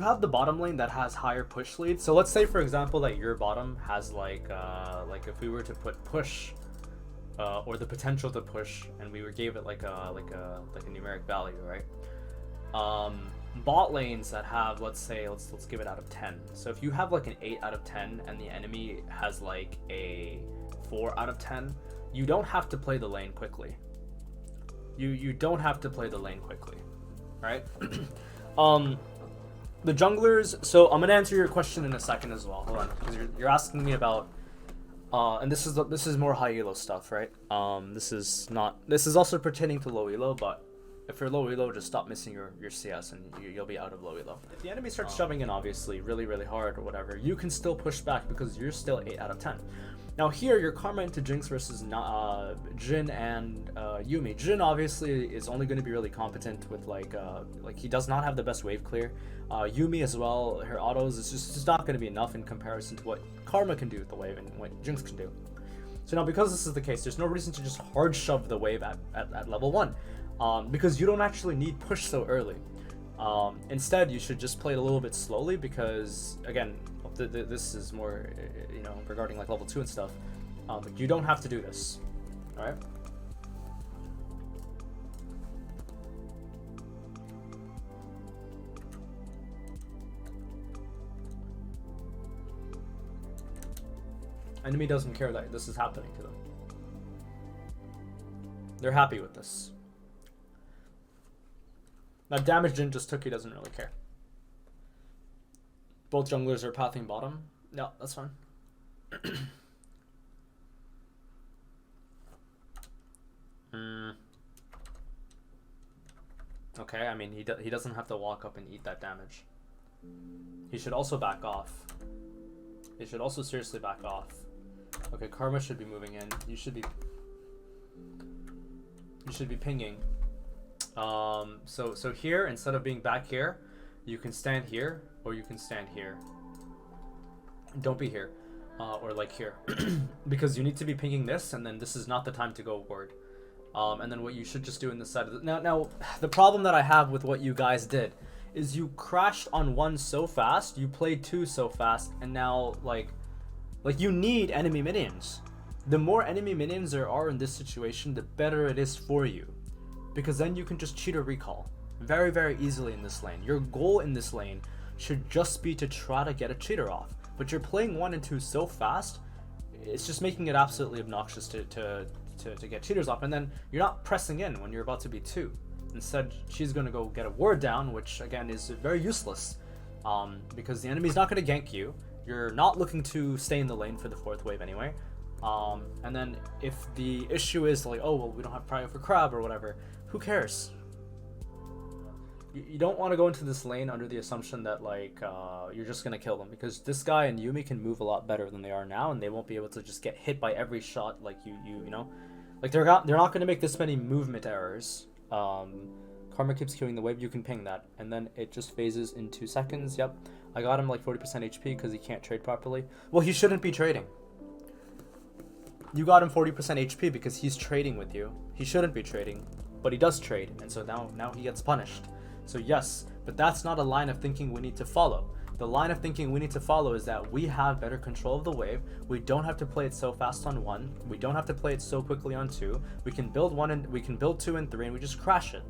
have the bottom lane that has higher push leads, so let's say for example that your bottom has like if we were to put push or the potential to push, and we gave it like a numeric value, right? Bot lanes that have, let's say, let's give it out of 10. So if you have like an 8 out of 10 and the enemy has like a 4 out of 10, you don't have to play the lane quickly. You don't have to play the lane quickly, right? The junglers. So I'm gonna answer your question in a second as well. Hold on, because you're asking me about, and this is more high elo stuff, right? This is also pertaining to low elo, but if you're low elo, just stop missing your CS and you'll be out of low elo. If the enemy starts shoving in, obviously, really hard or whatever, you can still push back because you're still 8 out of 10. Now here, your karma into Jinx versus Jhin and Yuumi. Jhin obviously is only going to be really competent with like he does not have the best wave clear. Yuumi as well, her autos is just not going to be enough in comparison to what Karma can do with the wave and what Jinx can do. So now because this is the case, there's no reason to just hard shove the wave at level 1. Because you don't actually need push so early. Instead, you should just play it a little bit slowly because, again, this is more, regarding like level 2 and stuff. But you don't have to do this, all right? Enemy doesn't care that this is happening to them. They're happy with this. That damage Jhin just took, he doesn't really care. Both junglers are pathing bottom. No, that's fine. Okay, I mean, he doesn't have to walk up and eat that damage. He should also back off. He should also seriously back off. Okay, Karma should be moving in. You should be pinging. So here, instead of being back here, you can stand here, or you can stand here. Don't be here, or like here, because you need to be pinging this, and then this is not the time to go ward. And then what you should just do in the side of the, now the problem that I have with what you guys did is you crashed on 1 so fast, you played 2 so fast, and now like you need enemy minions. The more enemy minions there are in this situation, the better it is for you. Because then you can just cheat or recall very easily in this lane. Your goal in this lane should just be to try to get a cheater off. But you're playing 1 and 2 so fast, it's just making it absolutely obnoxious to get cheaters off. And then you're not pressing in when you're about to be 2. Instead, she's going to go get a ward down, which again is very useless. Because the enemy's not going to gank you. You're not looking to stay in the lane for the 4th wave anyway. And then if the issue is like, oh, well, we don't have prio for Crab or whatever, who cares? You don't want to go into this lane under the assumption that like you're just gonna kill them, because this guy and Yuumi can move a lot better than they are now, and they won't be able to just get hit by every shot like you know, like they're not gonna make this many movement errors. Karma keeps queuing the wave, you can ping that, and then it just phases in 2 seconds. Yep, I got him like 40% HP because he can't trade properly. Well, he shouldn't be trading. You got him 40% HP because he's trading with you. He shouldn't be trading, but he does trade, and so now he gets punished. So yes, but that's not a line of thinking we need to follow. The line of thinking we need to follow is that we have better control of the wave. We don't have to play it so fast on 1. We don't have to play it so quickly on 2. We can build 1 and we can build 2 and 3, and we just crash it.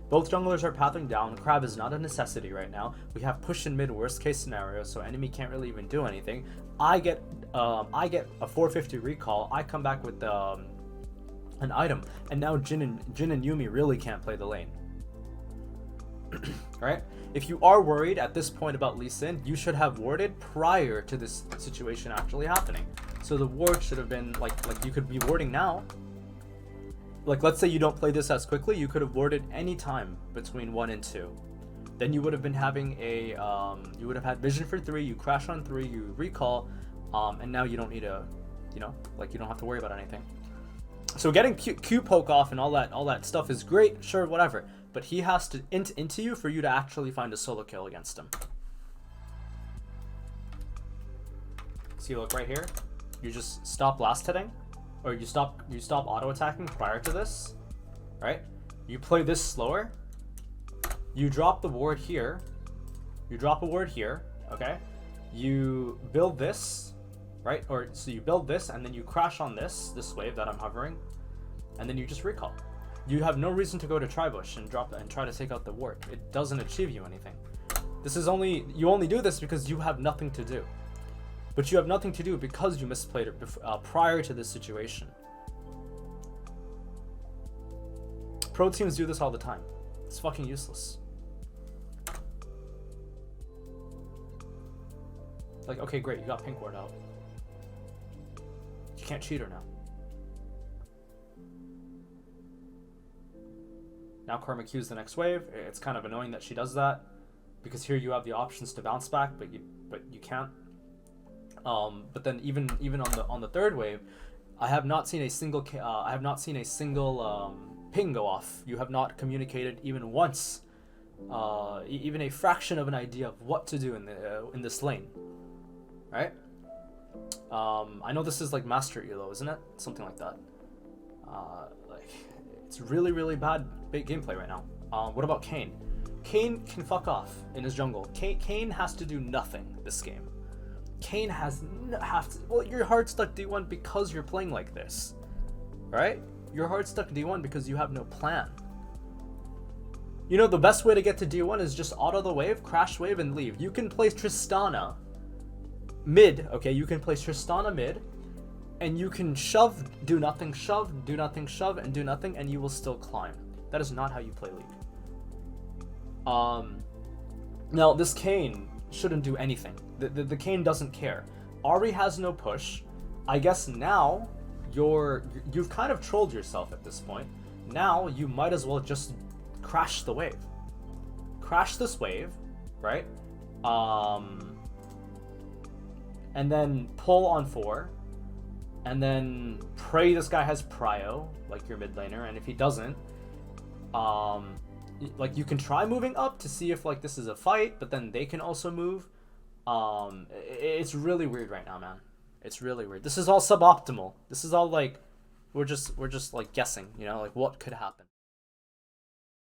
Both junglers are pathing down. Crab is not a necessity right now. We have push in mid, worst case scenario, so enemy can't really even do anything. I get a 450 recall. I come back with an item, and now Jhin and Yuumi really can't play the lane. Alright? If you are worried at this point about Lee Sin, you should have warded prior to this situation actually happening. So the ward should have been like you could be warding now. Like, let's say you don't play this as quickly, you could have warded any time between 1 and 2. Then you would have been having a you would have had vision for 3, you crash on 3, you recall, and now you don't need a, you don't have to worry about anything. So getting Q poke off and all that stuff is great, sure, whatever. But he has to int into you for you to actually find a solo kill against him. See, look right here. You just stop last hitting, or you stop auto attacking prior to this, right? You play this slower. You drop the ward here, You drop a ward here, okay? You build this, right? Or so you build this and then you crash on this wave that I'm hovering, and then you just recall. You have no reason to go to Tribush and drop and try to take out the ward. It doesn't achieve you anything. This is you only do this because you have nothing to do. But you have nothing to do because you misplayed it prior to this situation. Pro teams do this all the time. It's fucking useless. Like, okay, great, you got pink ward out. You can't cheat her now. Now Karma Q's the next wave. It's kind of annoying that she does that, because here you have the options to bounce back, but you can't. But then even on the third wave, I have not seen a single ping go off. You have not communicated even once, even a fraction of an idea of what to do in this lane, right? I know this is like Master Elo, isn't it? Something like that. Like, it's really bad gameplay right now. What about Kayn? Kayn can fuck off in his jungle. Kayn has to do nothing this game. Kayn well, you're hard stuck D1 because you're playing like this, right? You're hard stuck D1 because you have no plan. You know, the best way to get to D1 is just auto the wave, crash wave, and leave. You can place Tristana mid, okay? You can place Tristana mid, and you can shove, do nothing, shove, do nothing, shove, and do nothing, and you will still climb. That is not how you play League. Now, this Kayn shouldn't do anything. The Kayn doesn't care. Ahri has no push. I guess now you've kind of trolled yourself at this point. Now you might as well just crash the wave. Crash this wave, right? And then pull on 4. And then pray this guy has prio, like your mid laner, and if he doesn't, like, you can try moving up to see if like this is a fight, but then they can also move. It's really weird right now, man. It's really weird. This is all suboptimal. This is all like we're just like guessing, you know, like what could happen.